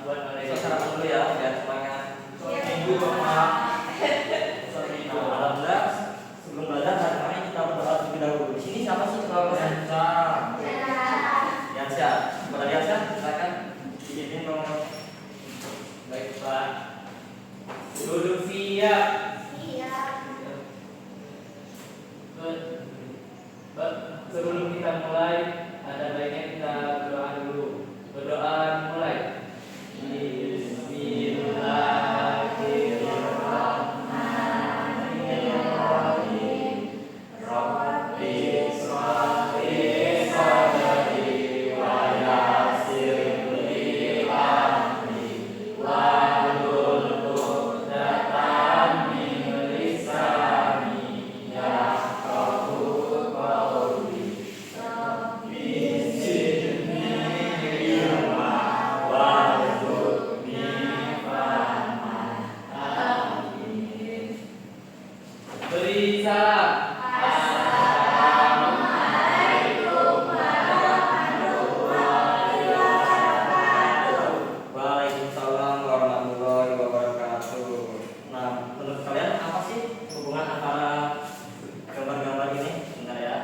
buat mereka sarapan dulu ya biar semangat. Minggu Bapak. Alhamdulillah sebelum belajar hari kemarin kita berdoa terlebih dahulu. Di sini siapa sih ketua kelas? Yansyah. Kepada Yansyah silakan diizin ngomong. Baik Pak. Duduk siap. Sebelum kita mulai, ada baiknya kita berdoa dulu. Berdoa mulai. Bismillahirrahmanirrahim. Rabbi shrahli sadri wa yassir li amri wahlul 'uqdatam min lisani yafqahu qawli. Beri salam. Assalamualaikum warahmatullahi wabarakatuh. Waalaikumsalam warahmatullahi wabarakatuh. Nah, menurut kalian apa sih hubungan antara gambar-gambar ini? Bentar ya.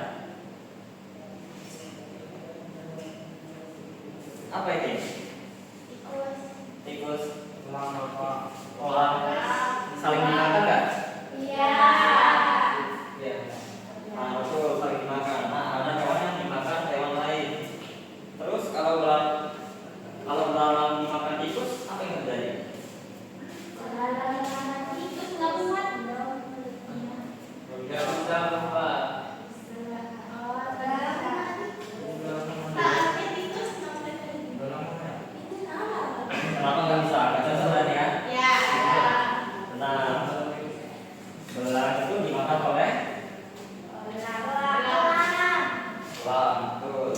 Apa ini? Tikus. Kolam. Saling dimakan nggak? Iya. Nah, betul, saling dimakan. Nah, ada hewan yang dimakan hewan lain. Terus kalau belalang dimakan tikus, apa yang terjadi? Gak bisa lupa. Kenapa nggak bisa? Nggak bisa ya? Benar. Belalang itu dimakan oleh elang, betul.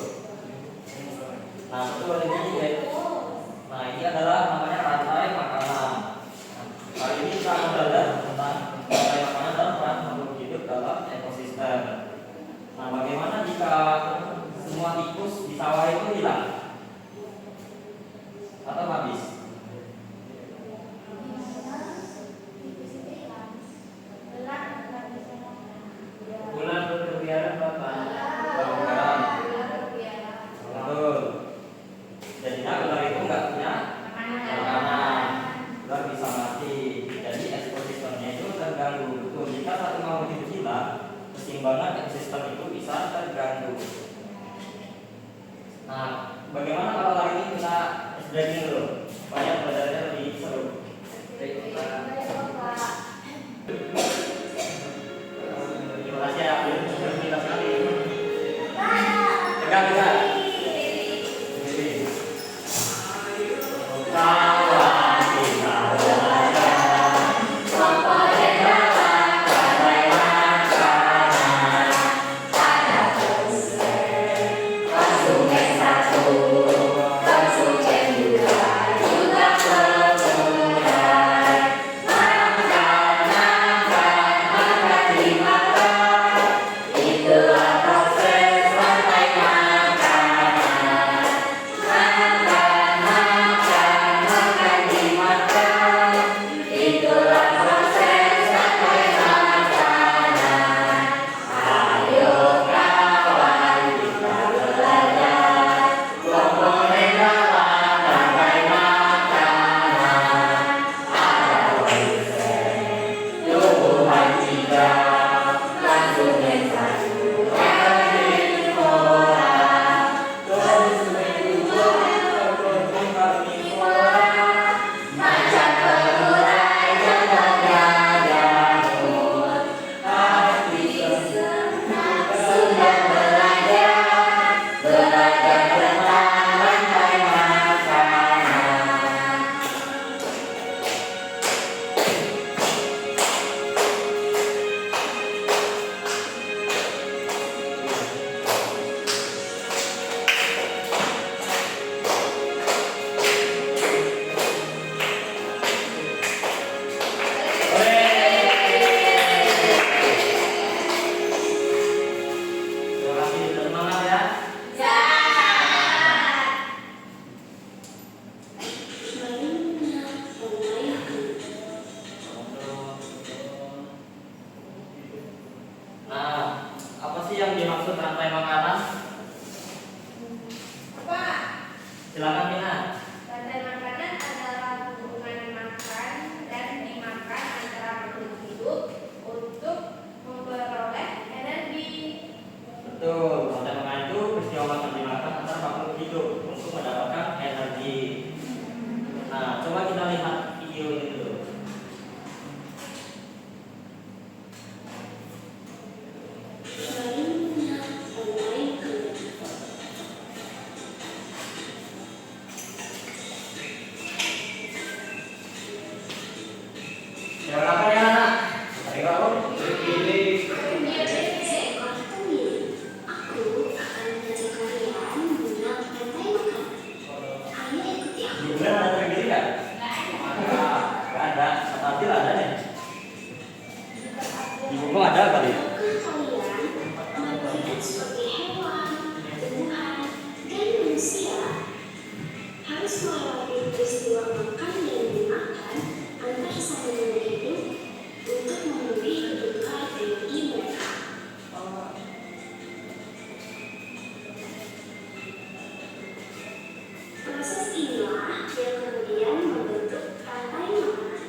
Nah, betul ini. Nah, ini adalah namanya rantai makanan. Kali ini kita akan belajar tentang rantai makanan dan peran makhluk hidup dalam ekosistem. Nah, bagaimana jika semua tikus di sawah itu hilang atau habis? Bulan berkeliaran Bapak. Betul. Jadinya ular itu nggak punya makanan. Ular bisa mati. Jadi ekosistemnya itu terganggu. Betul. Jika satu makhluk hidup hilang, keseimbangan ekosistem itu bisa terganggu. Nah, bagaimana kalau hari ini kita breaking dulu supaya belajarnya lebih seru. Baik, terima kasih ya. Kita sekali. Tegak. Jangan apa ya anak? Ayo aku. Gimana ada yang gini kan? Nggak ada. Tapi ada nih. Di buku ada kali. Harus melewati peristiwa makan dan dimakan antar sambungan hidup untuk memenuhi kebutuhan biologi mereka. Proses inilah yang kemudian membentuk rantai makanan.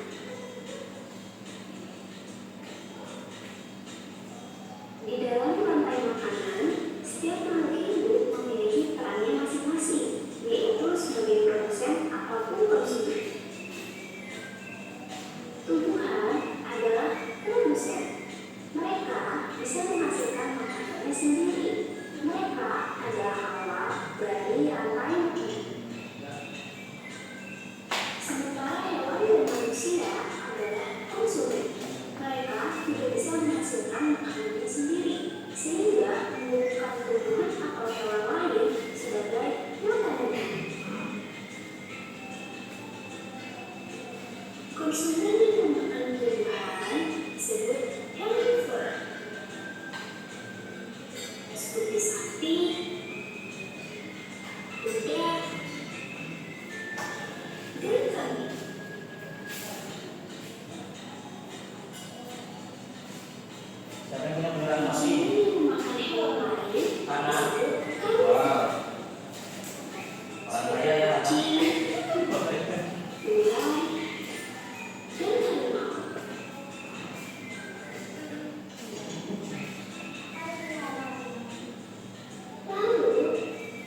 Di dalam rantai makanan, setiap makhluk hidup memiliki perannya masing-masing, yaitu sebagai produsen apapun konsumen. Tumbuhan adalah produsen. Mereka bisa menghasilkan makanannya sendiri. Mereka adalah awal dari rantai makanan. Sementara hewan dan manusia adalah konsumen. Mereka tidak bisa menghasilkan makanannya sendiri, sehingga membutuhkan tumbuhan atau hewan lain sebagai makanannya. Konsumen yang memakan tumbuhan disebut herbivore, seperti sapi, kuda, dan kambing. Siapa yang punya beneran nasi? Konsumen yang memakan hewan lain Anak. disebut kambing. Wah. Orang kaya ya. Kucing, ular, dan harimau. Lalu,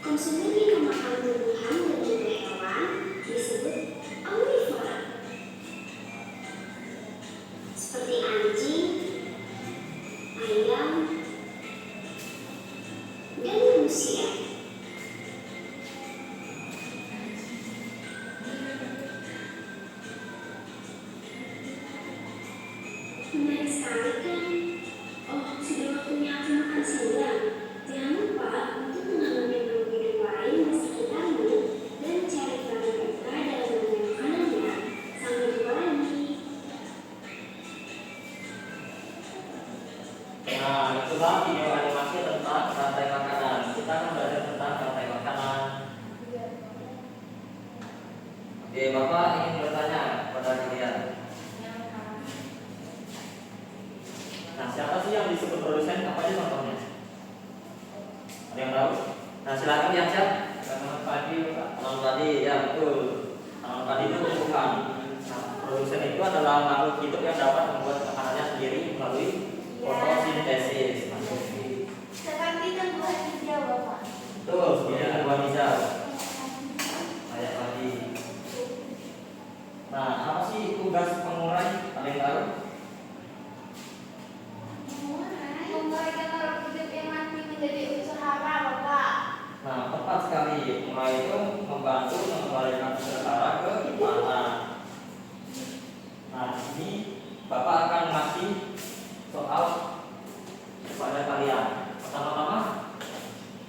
konsumen yang memakan tumbuhan dan juga hewan disebut omnivora, seperti anjing, ayam, dan manusia. Menarik sekali kan? Oh, sudah waktunya aku makan siang. Jangan lupa untuk mengambil makhluk hidup lain di sekitarmu dan cari peran mereka dalam rantai makanannya. Sampai jumpa lagi. Nah, itulah video animasi tentang rantai makanan. Kita akan belajar tentang rantai makanan. Oke, Bapak ingin bertanya kepada kalian. Nah, siapa sih yang disebut produsen? Apa aja contohnya? Ada yang tahu? Nah, silakan yang siap. Tanam padi, Pak. Tanam padi, ya betul. Tanam padi itu tumbuhan. Nah, produsen itu adalah makhluk hidup yang dapat membuat makanannya sendiri melalui fotosintesis. Seperti tumbuhan hijau, Bapak. Betul, seperti tumbuhan hijau. Kayak padi. Nah, apa sih tugas pengurai? Ada yang tahu? Menguraikan makhluk hidup yang mati menjadi unsur hara, Bapak. Nah, tepat sekali. Pengurai itu membantu mengembalikan unsur hara ke tanah. Nah, di sini Bapak akan ngasih soal kepada kalian. Pertama-tama,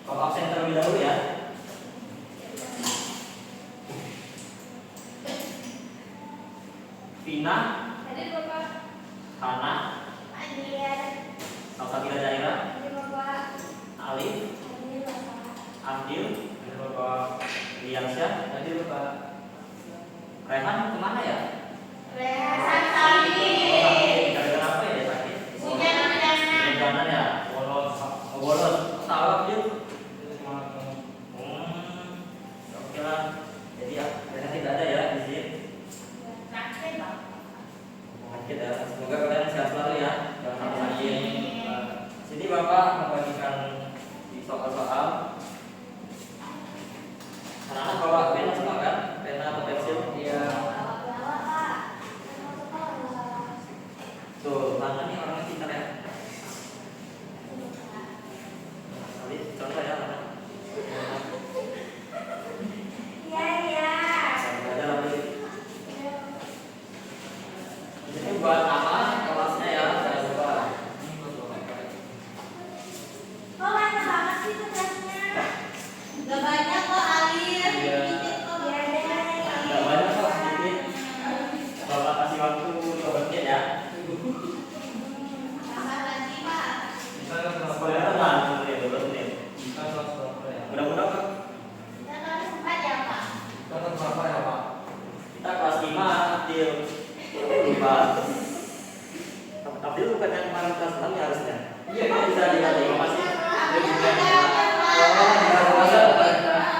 kau absen terlebih dahulu ya. Vina, Hadir, Bapak. Hana, Hadir. Salsabila Daerah, Hadir, Bapak. Alif, Hadir, Bapak. Adil, Liansyah, tadi lupa. Rehan kemana ya? Rehan sakit. Gara-gara apa ya dia sakit? Hujan-hujanan. Hujanan ya? Bolos. Tahu dia? Oke lah. Jadi ya, Rehan tidak ada ya di sini. Sakit, Pak. Sakit ya. Semoga kalian sehat selalu ya. Jangan sampai sakit. Sini Bapak membagikan di soal-soal. Anak-anak bawa pena semua kan? Pena atau pensil? Iya. Pak. Abdul bukan yang kemarin kelas 6 ya harusnya. Iya, Kok bisa dikata Imam masih? Dia bukan. Oh, tinggal kelas.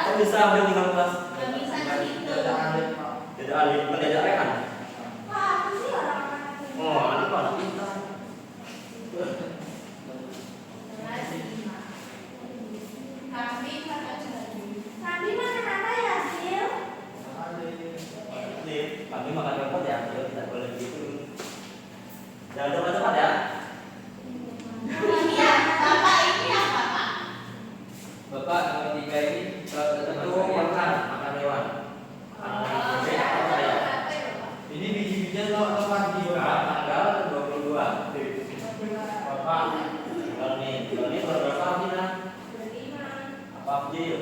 Kok bisa Abdul tinggal kelas? Nggak bisa gitu. Tidak ada Pak. Tidak alih, bukan tidak rekan. Wah, aku sih orang-orang ini. Oh, ini kok anak pintar. Kami makan apa ya, Sil? Nih, kami makan rumput ya, Abdul tidak boleh gitu. Jangan cepat-cepat ya. Ini ya, Bapak ini ya, Bapak. Bapak nomor 3 ini kalau teman Itu saya. makan hewan. Oh, Makan apa hewan. ya, Bapak? Ini biji-bijian atau pagi Bapak? Tanggal 22. Bapak. Kalau ini berapa Amina? Berlima. Apa Abdul?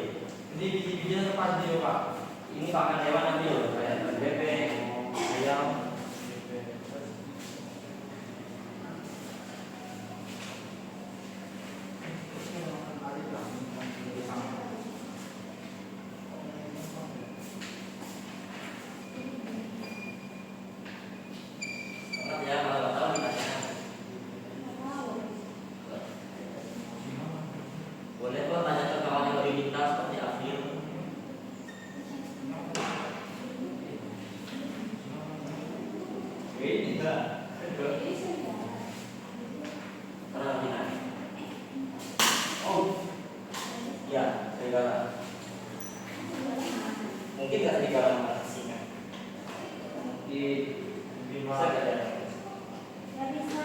Ini biji-bijian atau pagi Bapak? Ini pakan hewan Abdul, kayak bebek, ayam. Ingat ya, kalau nggak tahu ditanya. Boleh kok tanya ke kawan yang lebih pintar seperti Abdul. Ini enggak. Karena Amina. Oh, ya, serigala. Mungkin nggak serigala makan singa. Di Bisa nggak ya? Nggak bisa.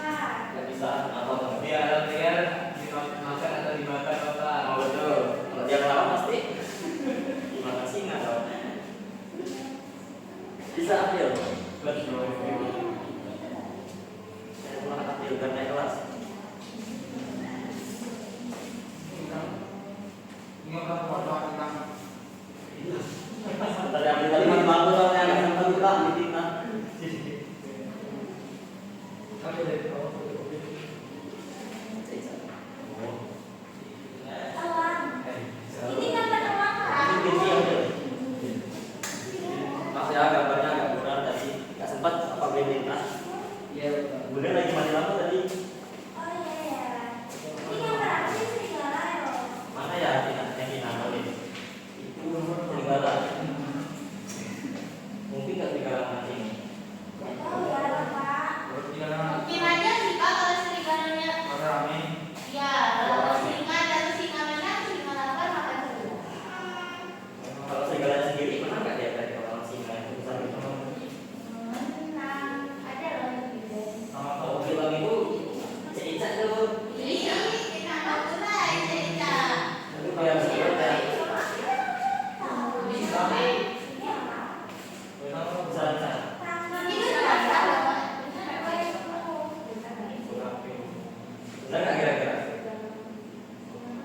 Nggak bisa. Apa tuh? Dia ada dimakan atau dimakan Bapak? Oh betul. Kalau dia ngelawan pasti dimakan singa dong. Bisa ambil. Betul. Saya makan ambil biar naik kelas. Ini orang foto kita. Tadi ambil tadi mati bangku soalnya yang sampai kita ditimna. Ada dari bawah. Elang. Eh, Ini gambar elang kan? Ini kunci yang betul. Maaf ya gambarnya agak kurang tadi. Nggak sempat apa beli minta. Iya Bapak. Bunda lagi mati lampu tadi. Oh iya ya. Ini gambar apa sih serigala ya? Mana ya Tina? Yang Tina boleh. Itu serigala. Mungkin nggak serigala mati. Nggak tahu ya, Bapak. Terus dia nama Mungkin aja sih, Pak, kalau serigalanya. rame. Ya, kalau singa dan singa merah, singa lapar makan serigala. Kalau serigalanya sendiri pernah nggak dia dari orang singa itu besar gitu? Menang. Ada loh yang gede. Sama Kalau kau. film itu cicak tuh. Iya, kita nggak pernah cerita. Itu kayak seperti ya. Besar-besar. Itu biasa loh. Benar nggak kira-kira?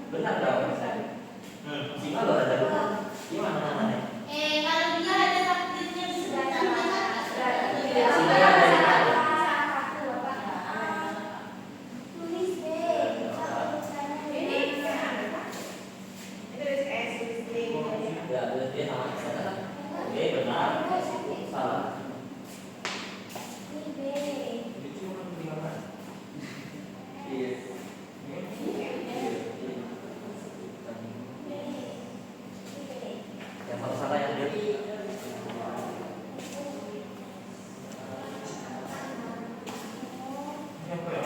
Benar dong. Singa loh ada dua. Gimana namanya? Kalau dia ada takdirnya bisa tulis deh. Ya, terus dia nama kesana. Oke, benar. Salah. Itu cuma dimakan. Iya. Yang satu salah yang dia. Ini apa ya?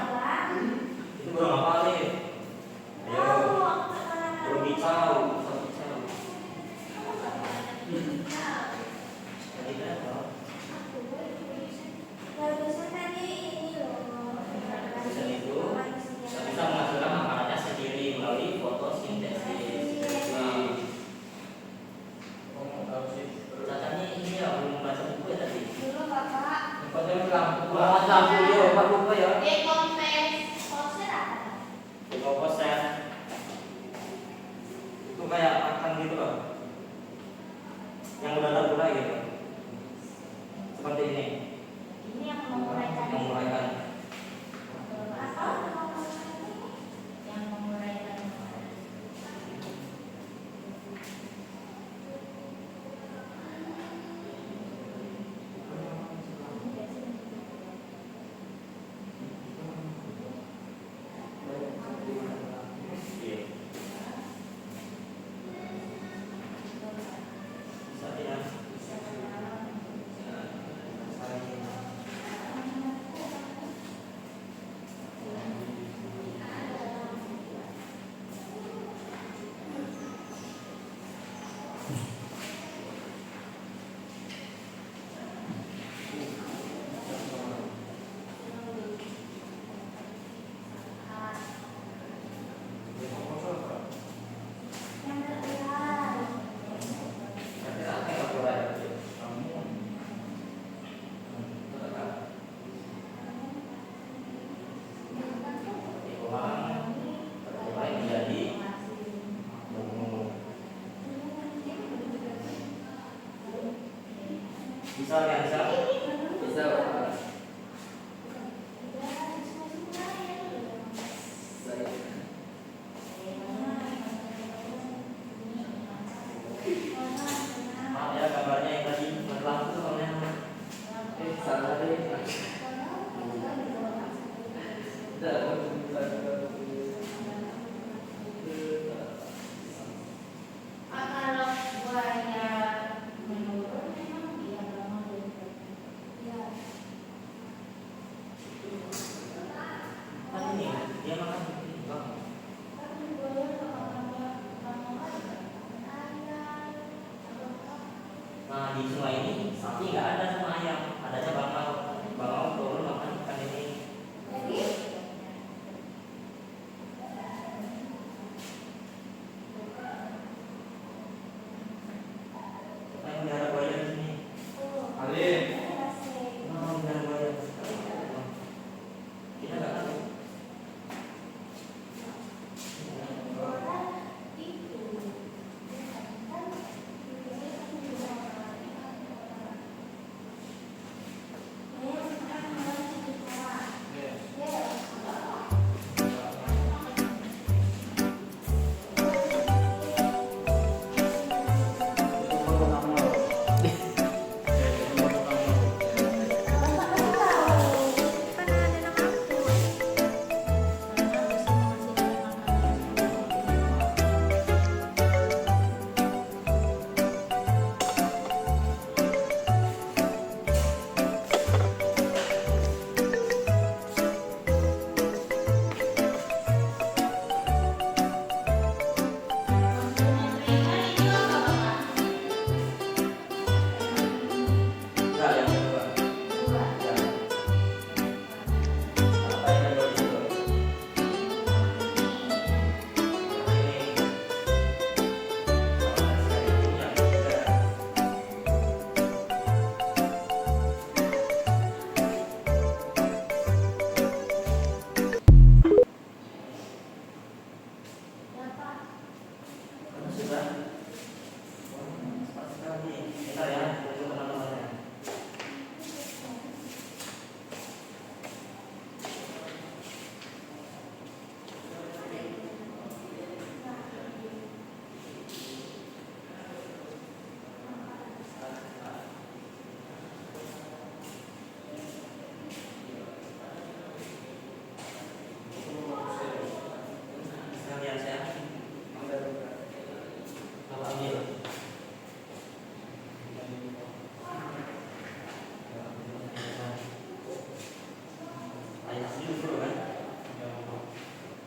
Itu berapa kali? Bisa Riansyah? Bisa Bapak. Saya. Maaf ya gambarnya yang tadi berlaku tuh soalnya. Salah deh. Kalau buaya menurun memang dia bangun ya. Kan ini dia makan ini bang. Tapi buaya kalau bangun ada ayam. Nah di sungai ini sapi nggak ada sama ayam, adanya bangau. Bangau turun makan ikan ini. Jadi Kita yang melihara buaya di sini. Alim. Nah melihara buaya. Kita nggak tahu. Nah yang kedua. Ya. Apa yang kedua itu? Ini. Apa sekali ini yang ketiga. Kamu sudah? Cepat sekali. Bentar ya, tunggu teman-temannya. Sekalian saya kalau ambil. Ayah sendiri dulu kan?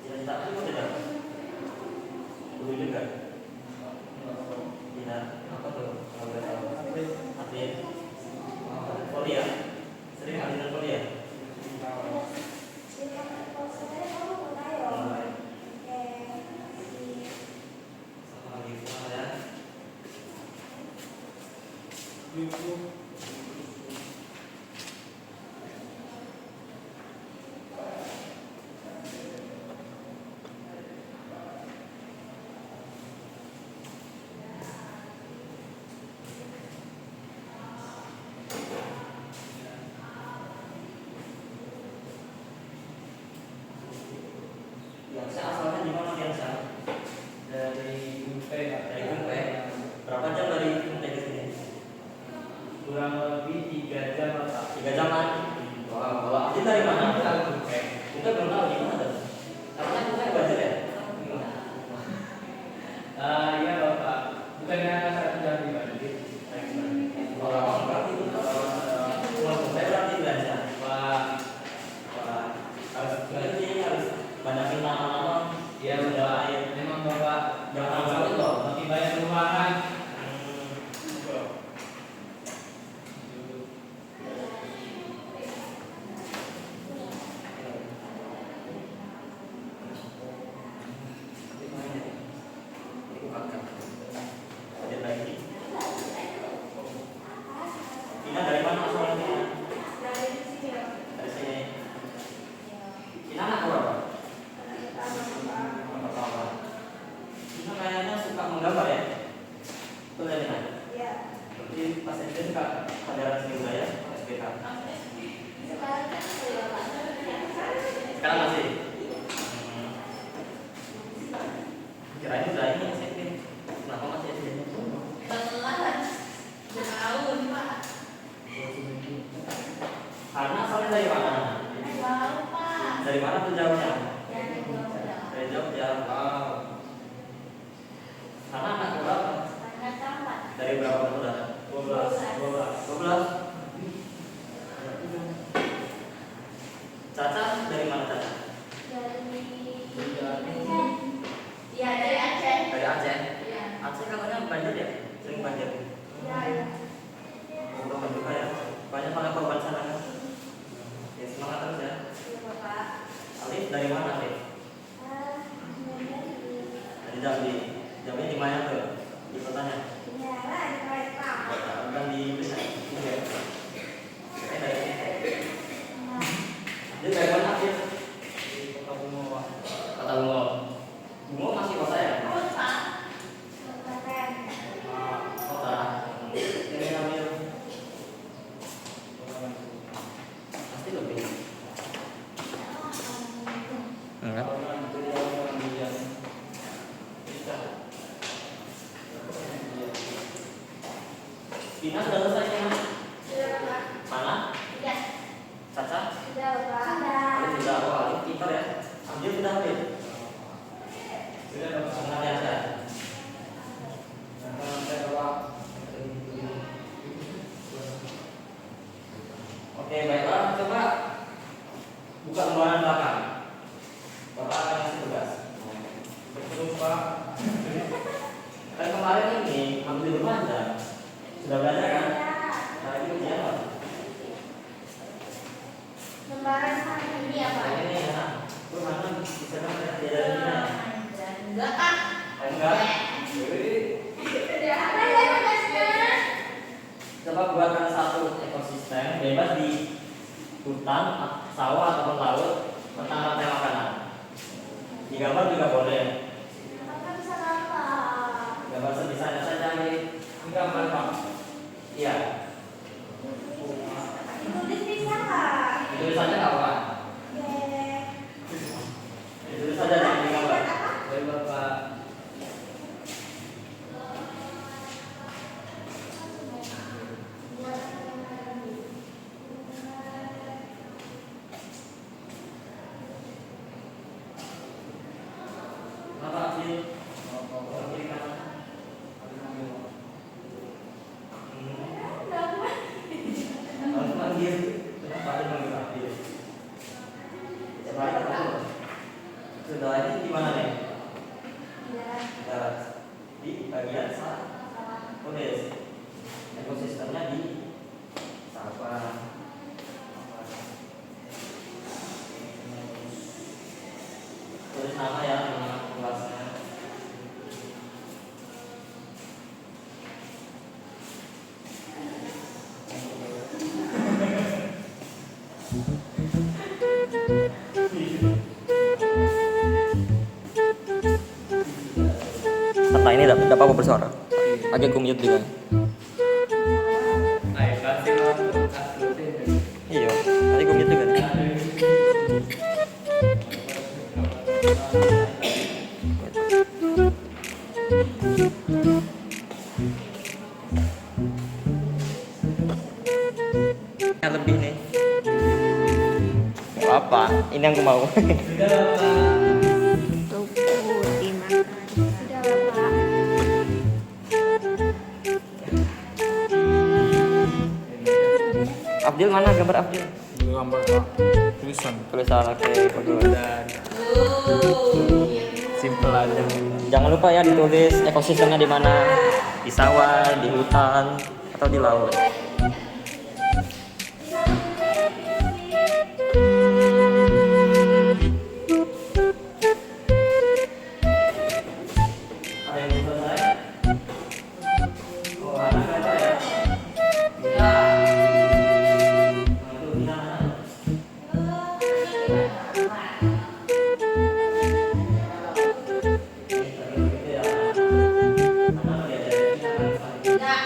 Cita-cita aku tidak. Dulu juga. Tidak. Apa tuh? Kalau boleh tahu. Atlet. Voli ya? Sering atlet voli ya? Sama lagi sama ya. Yang saya asalnya di mana yang saya? Dari UP Dari Kumpe. Berapa jam dari Kumpe ke sini? kurang lebih 3 jam Bapak. 3 jaman. Wah, kalau Adit dari mana? Tahu UP. Kita belum tahu di mana tuh. Karena kita belajar ya. Iya Bapak. Bukannya 1 jam di Bandung. Orang berarti itu pulang Kumpe berarti belajar. Wah, Wah, harus kita ini harus banyakin tanaman. iya Bapak. Memang Bapak Jangan sampai loh. makin banyak perumahan. Adit lagi. Ina dari mana asalnya? dari sini ya. Dari sini. Ina anak berapa? Pertama, Pak. Anak pertama. Ina kayaknya Kirain udah ini SMP. Kenapa masih SD? Kelas tahun Pak. Karena asalnya dari mana? Baru Pak. Dari mana tuh jauhnya? Dari Jogja. Dari Jogja. Wow. Karena anak berapa? Anak tamat. Dari berapa bersaudara? 12. Caca dari mana Caca? Iya dari Aceh. Dari Aceh. Iya. Aceh katanya banjir ya? Sering banjir. Iya. Korban juga ya. Banyak banget korban sana kan? Ya semangat terus ya. Iya Bapak. Alif dari mana Alif? Dari Jambi. Jambi di mana tuh? Di kotanya? Iya lah di Balikpapan. Bukan di desa. Iya. Dari sini. Dia dari mana Alif? Di Kota Bungo. Kota Bungo. Bungo masih kota ya? Kota. Kabupaten. Kota. Ini ambil. Pasti lebih. Enggak. Tina sudah selesai ya? Sudah Bapak. Mana? Iya. Caca? Sudah Bapak. Alif sudah. Oh, Alif pintar ya. Ambil sudah ambil. Sudah dong. Sangat biasa. Oke, baiklah. Coba buka lembaran belakang. Bapak akan kasih tugas. Betul, Pak. Kan kemarin ini ambil di rumah aja. Sudah belajar kan? Nah, ini ujian apa? Lembaran hari ini ya Pak. Nah, ini ya. Lu mana bisa kan diajarin gimana? Enggak ah. Oh, enggak. Udah apa ya tugasnya? Coba buatkan satu ekosistem bebas di hutan, sawah ataupun laut tentang rantai makanan. Di gambar juga boleh. Apa bisa gambar? Gambar sebisanya saja nih. Gambar Pak. Iya. Ditulis bisa nggak? Ditulis saja nggak apa? Oke. Ditulis saja jangan digambar. Baik Bapak. Apa Abdil? Kiri kanan. Harus manggil. Kenapa ada manggil Abdil? Coba kita sudah ini di mana nih? Darat. Di bagian tulis ekosistemnya di Sabah. Tulis nama ya, nama kelasnya. Kata ini dapat apa bersuara? Agak gue mute juga. Ayo kasih waktu. Iya, nanti gue mute juga. Lebih nih. Gak apa, ini yang gue mau. Sudah Bapak. Sudah Bapak. Abdil mana gambar Abdil? Gambar Pak, tulisan Tulisan oke, bagus. dan simple aja. Jangan lupa ya ditulis ekosistemnya di mana, di sawah, di hutan, atau di laut. Ada yang belum selesai? Oh, anak gambar ya? Bisa. Nah, itu bisa. Ini tadi gitu ya. Anak diajarin bisa kan? Enggak.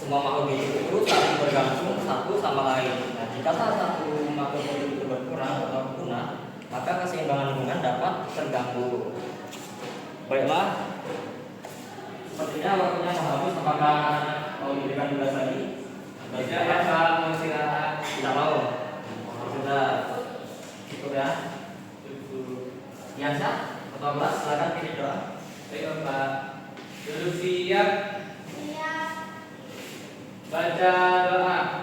semua makhluk hidup itu saling bergantung satu sama lain. Nah, jika salah satu makhluk hidup itu berkurang atau punah, maka keseimbangan lingkungan dapat terganggu. Baiklah, sepertinya waktunya mau habis. Apakah mau diberikan tugas lagi? Tidak ya Pak, mau istirahat. Tidak mau. Sudah cukup ya. Cukup. Biasa, ketua kelas silakan pilih doa. Baik Bapak. Duduk siap. Iya. Baca doa.